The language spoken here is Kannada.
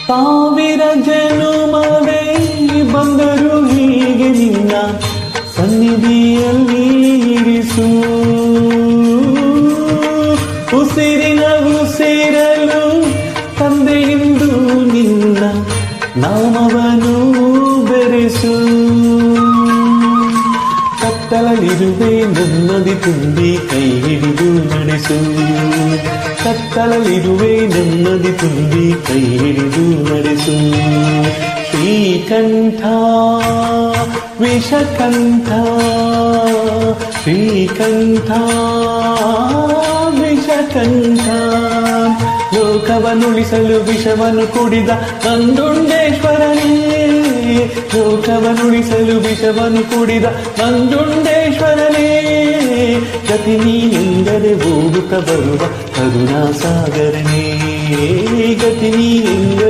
ಸಾವಿರ ಜನುಮವೇ ಬಂದರು ಹೀಗೆ ನಿನ್ನ ಸನ್ನಿಧಿಯಲ್ಲಿ ಇರಿಸು. ಉಸಿರಿನ ಉಸಿರಲು ತಂದೆಯೆಂದು ನಿನ್ನ ನಾಮವನ್ನು ಬೆರೆಸು. ಕತ್ತಲಲ್ಲಿರುವೆ ನನ್ನದಿ ತುಂಬಿ ಕೈ ಹಿಡಿದು ನಡೆಸು. ಕತ್ತಲಲ್ಲಿರುವೆ ನನ್ನದಿ ತುಂಬಿ ಕೈ ಹಿಡಿದು ನಡೆಸು. ಶ್ರೀಕಂಠ ವಿಷಕಂಠ ಶ್ರೀಕಂಠ ವಿಷಕಂಠ. ಲೋಕವನ್ನುಳಿಸಲು ವಿಷವನ್ನು ಕುಡಿದ ನಂಜುಂಡೇಶ್ವರನೇ. ಲೋಕವನ್ನುಳಿಸಲು ವಿಷವನ್ನು ಕುಡಿದ ನಂಜುಂಡೇಶ್ವರನೇ. ಗತಿ ನೀನೆಂದರೆ ಓಡುತ್ತ ಬರುವ ಕರುಣಾಸಾಗರನೇ. ಗತಿ ನೀನೆಂದರೆ